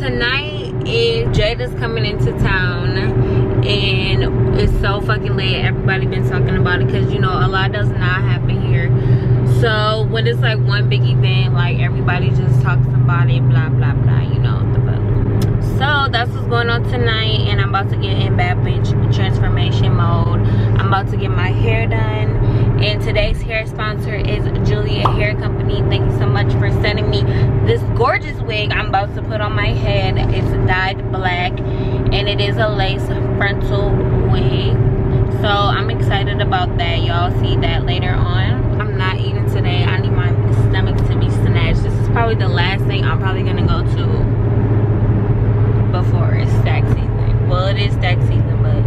tonight is Jayda's coming into town, and it's so fucking late. Everybody been talking about it because, you know, a lot does not happen here. So when it's like one big event, like everybody just talks about it, blah blah blah, you know what the fuck. So that's what's going on tonight, and I'm about to get in bad bitch transformation mode. I'm about to get my hair done, and today's hair sponsor is Julia Hair Company. Thank you so much for sending me this gorgeous wig I'm about to put on my head. It's dyed black, and it is a lace frontal wig. So I'm excited about that. Y'all see that later on. I'm not eating today. I need my stomach to be snatched. This is probably the last thing I'm probably gonna go to before it's stack season. Well, it is stack season, but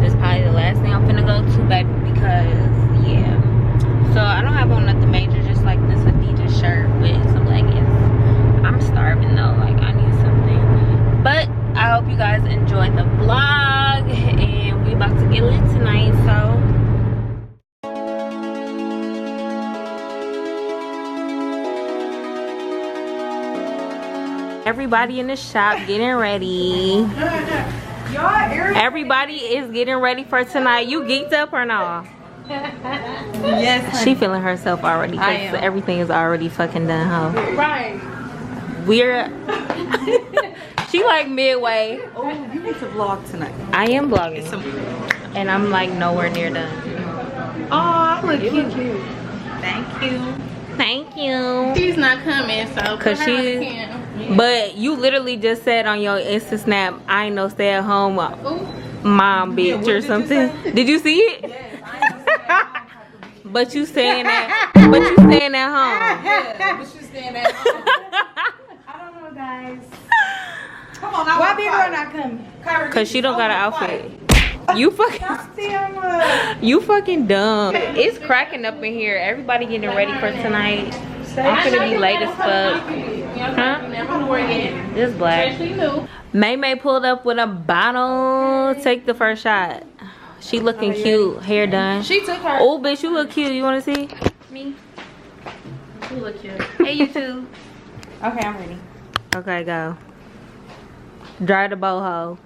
this is probably the last thing I'm gonna go to, baby, because yeah. So I don't have on nothing major, just like this Adidas shirt with some leggings. I'm starving though, like I need something. But I hope you guys enjoyed the vlog, and we about to get lit tonight. So everybody in the shop getting ready. Everybody is getting ready for tonight. You geeked up or no? Yes, honey. She feeling herself already because everything is already fucking done, huh? Right. We're she like midway. Oh, you need to vlog tonight. I am vlogging, and I'm like nowhere near done. Oh, look cute. Thank you. Thank you. She's not coming, so Cause she, but you literally just said on your Insta snap, I ain't no stay at home mom bitch or something. Did you see it? Yes, But you staying at home. but you staying at home. I don't know, guys. Come on, why big girl not coming? Cause she don't got an outfit. You fucking dumb. It's cracking up in here. Everybody getting ready for tonight. I'm gonna be late as fuck. Huh? This black. May pulled up with a bottle. Take the first shot. She looking cute. Hair done. She took her. Oh, bitch, you look cute. You wanna see? Me. You look cute. Hey, you too. Okay, I'm ready. Okay, go. Dry the boho.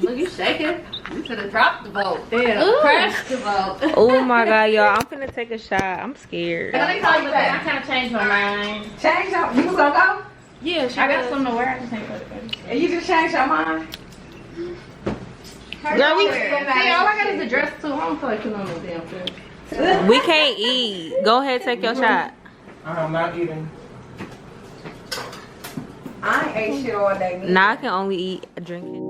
Look, you shaking. You should have dropped the boat. Damn. Crashed the boat. Oh my god, y'all. I'm finna take a shot. I'm scared. I kind of changed my mind. Change your, you was gonna go? Yeah, I got something to wear. I just ain't put it. And you just changed your mind? Girl, we see, all I got is a dress too. I don't feel like putting on no damn dress. We can't eat. Go ahead, take your shot. I'm not eating. I ain't ate shit all day. Now I can only eat drinking.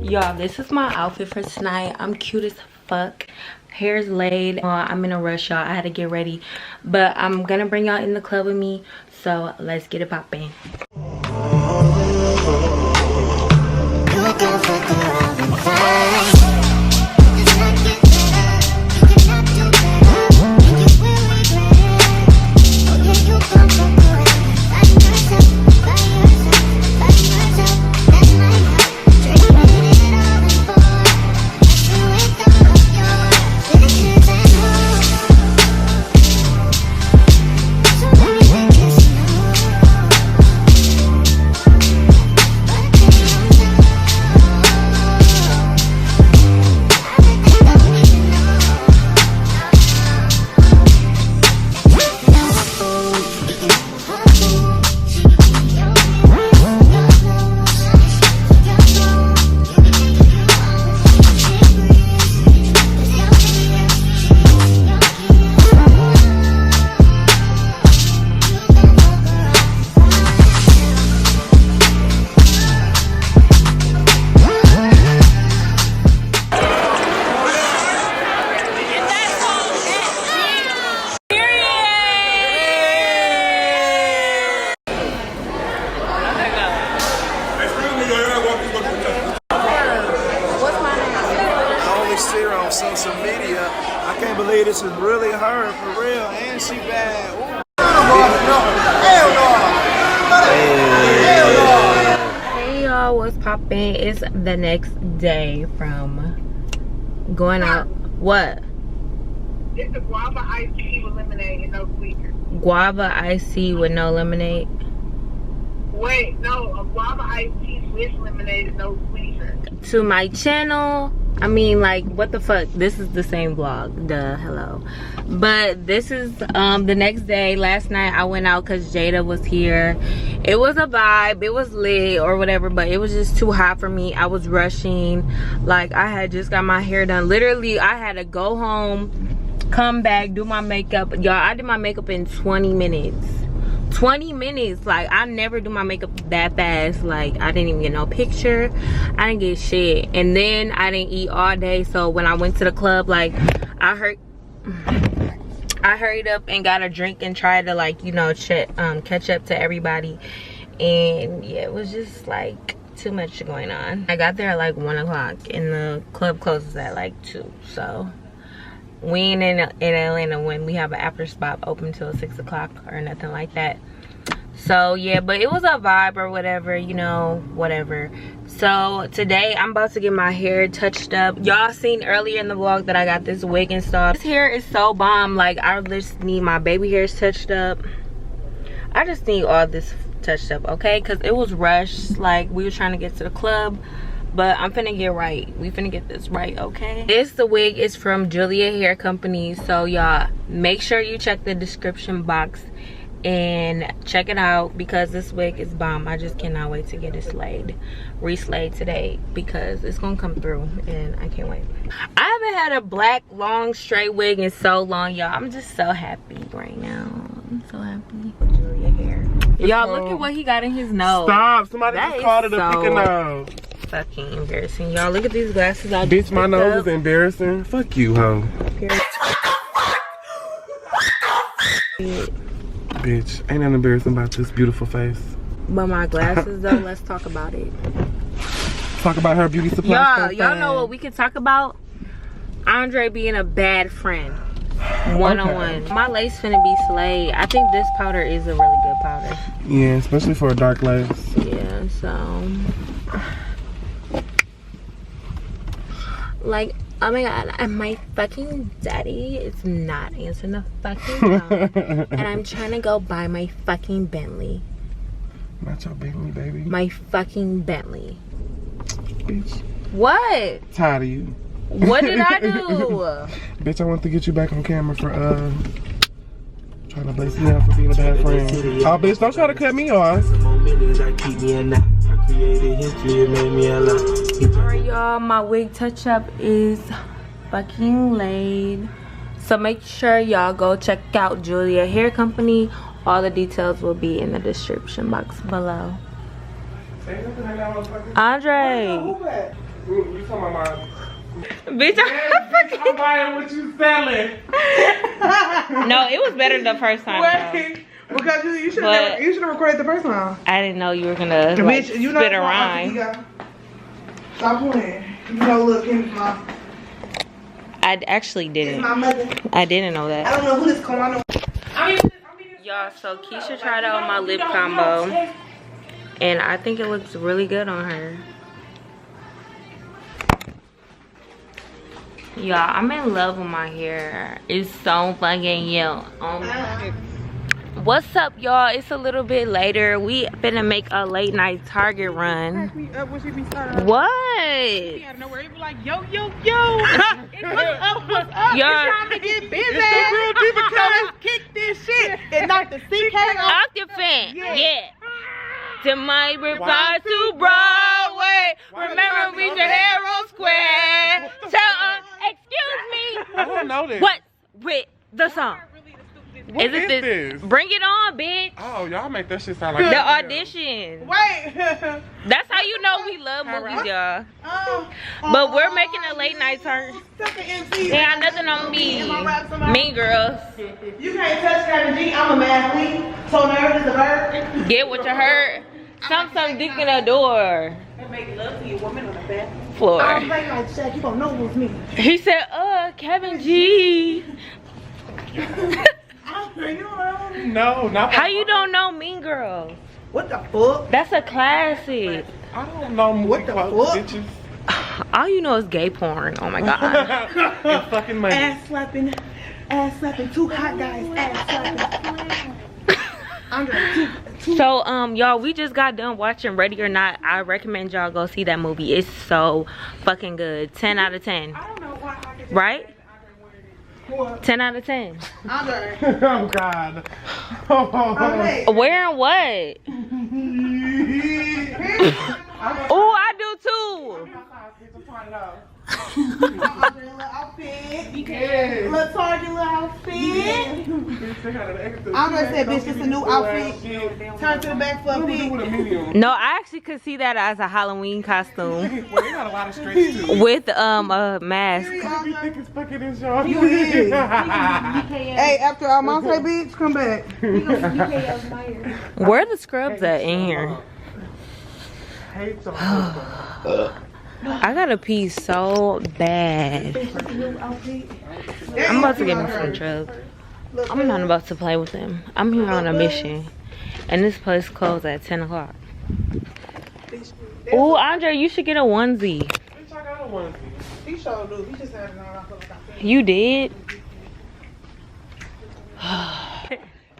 Y'all, this is my outfit for tonight. I'm cute as fuck. Hair's laid. I'm in a rush, y'all. I had to get ready, but I'm gonna bring y'all in the club with me, so let's get it poppin'. on social media. I can't believe this is really her for real, and she bad. Ooh. Hell no. Hey y'all, what's poppin'? It's the next day from going out. What? It's a guava iced tea with lemonade and no sweetener. Guava iced tea with no lemonade. Wait, no, a guava iced tea with lemonade and no sweetener. To my channel, I mean, like, what the fuck? This is the same vlog, duh, hello. But this is the next day. Last night I went out because Jayda was here. It was a vibe, it was lit or whatever, but it was just too hot for me. I was rushing. Like, I had just got my hair done. Literally, I had to go home, come back, do my makeup. Y'all, I did my makeup in 20 minutes. 20 minutes. Like, I never do my makeup that fast. Like, I didn't even get no picture. I didn't get shit. And then I didn't eat all day. So when I went to the club, like, I hurried up and got a drink and tried to, like, you know, catch up to everybody. And yeah, it was just like too much going on. I got there at like 1 o'clock and the club closes at like 2. So we ain't in Atlanta when we have an after spot open till 6 o'clock or nothing like that. So yeah, but it was a vibe or whatever, you know, whatever. So today I'm about to get my hair touched up. Y'all seen earlier in the vlog that I got this wig installed. This hair is so bomb. Like, I just need my baby hairs touched up. I just need all this touched up, okay? Because it was rushed. Like, we were trying to get to the club. But I'm finna get right. We finna get this right, okay? The wig is from Julia Hair Company. So y'all, make sure you check the description box and check it out because this wig is bomb. I just cannot wait to get it re-slayed today because it's gonna come through and I can't wait. I haven't had a black long straight wig in so long, y'all. I'm just so happy right now. I'm so happy with Julia Hair. Y'all, look at what he got in his nose. Stop, somebody just called it a picking nose. Fucking embarrassing. Y'all, look at these glasses I bitch, my nose is embarrassing. Fuck you, hoe. Bitch, ain't nothing embarrassing about this beautiful face. But my glasses though, let's talk about it. Talk about her beauty supply. Y'all know what we can talk about? Andre being a bad friend. One-on-one. My lace finna be slayed. I think this powder is a really good powder. Yeah, especially for a dark lace. Yeah, so like, oh my god, and my fucking daddy is not answering the fucking phone. And I'm trying to go buy my fucking Bentley. Not your Bentley, baby. My fucking Bentley. Bitch. What? Tired of you. What did I do? Bitch, I want to get you back on camera for trying to bless me out for being a bad friend. Oh, bitch, don't try to cut me off. Alright, y'all, my wig touch up is fucking laid. So make sure y'all go check out Julia Hair Company. All the details will be in the description box below. Andre. You talking about my... Bitch, I'm buying what you selling. No, it was better the first time. Wait, because you should have recorded the first time. I didn't know you were gonna like, bitch, you know spit a rhyme. Stop playing. You know, look, in my... I actually didn't. My mother. I didn't know that. I don't know who this called. I know. Y'all, so Keisha tried out my lip combo, and I think it looks really good on her. Y'all, I'm in love with my hair. It's so fucking yellow. What's up, y'all? It's a little bit later. We finna make a late night Target run. What? It be like, yo, yo, yo. What's up, what's up? Yo. It's trying to get busy. It's the real diva class. Kick this shit and knock the CK Off the fan. Yeah. To my reply to Broadway. Remember we should Herald Square. Tell excuse me. I don't know this. What with the song? What is it this? Bring it on, bitch. Oh, y'all make that shit sound like the audition. Wait. That's how you know we love movies, y'all. But we're making a late night turn. They got nothing on me. Mean Girls. You can't touch that G. I'm a mad queen. So nervous is a bird. Get what you heard. Some dick in the door. They make love to you, woman on the bathroom. Floor. I'm playing like Shaq. You gonna know it was me. He said, oh. Kevin G. No, not. How you don't know Mean Girls? What the fuck? That's a classic. I don't know What the fuck? bitches. All you know is gay porn. Oh my god. And fucking money. Ass slapping, two hot guys, ass slapping. So y'all, we just got done watching Ready or Not. I recommend y'all go see that movie. It's so fucking good. 10 out of 10. I don't know why I could Right? What? 10 out of 10. Andre. Oh God. Andre. Wearing what? Oh, I do too. Little outfit. Little Target little outfit. Andre said, bitch, it's a new outfit. Turn to the back for a big. No, I actually could see that as a Halloween costume Well, they got a lot of stretch too. with a mask. Thick as fucking is, y'all. You is. Hey, after our Monte bitch, come back. Where are the scrubs at in here? Hate some I gotta pee so bad. I'm about to get me some drugs. I'm not about to play with them. I'm here on a mission. And this place closed at 10 o'clock. Oh, Andre, you should get a onesie. Bitch, I got a onesie. He showed do. He just had it on. You did?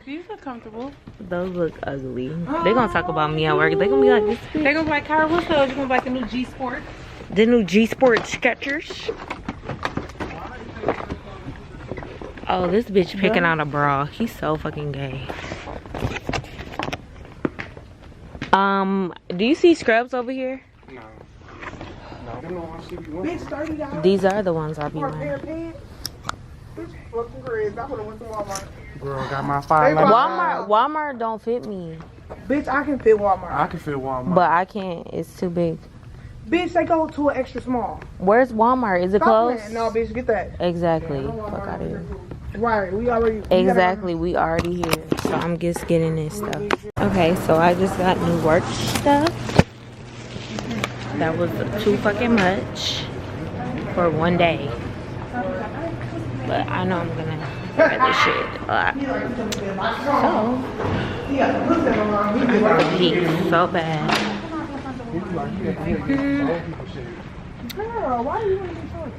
These look comfortable. Those look ugly. They gonna talk about me at work. They gonna be like, this They're gonna be like, Kyra, what's those? You're gonna be like the new G Sport. the new G Sport Skechers. Oh, this bitch picking out a bra. He's so fucking gay. Do you see scrubs over here? No. No. Bitch, $30 These are the ones I'll be for a pair wearing. of pants. Bitch, fucking crazy. I would've went to Walmart. Girl, got my fire. Walmart don't fit me. Bitch, I can fit Walmart. I can feel Walmart. But I can't. It's too big. Bitch, they go to an extra small. Where's Walmart? Is it Stop closed? playing. No, bitch, get that. Exactly. Fuck out of here. Right, we already. Exactly. We already here. So I'm just getting this stuff. Okay, so I just got new work stuff. That was too fucking much for one day. But I know I'm gonna wear this shit a lot. So I gotta pee so bad. Girl, why do you want to be short?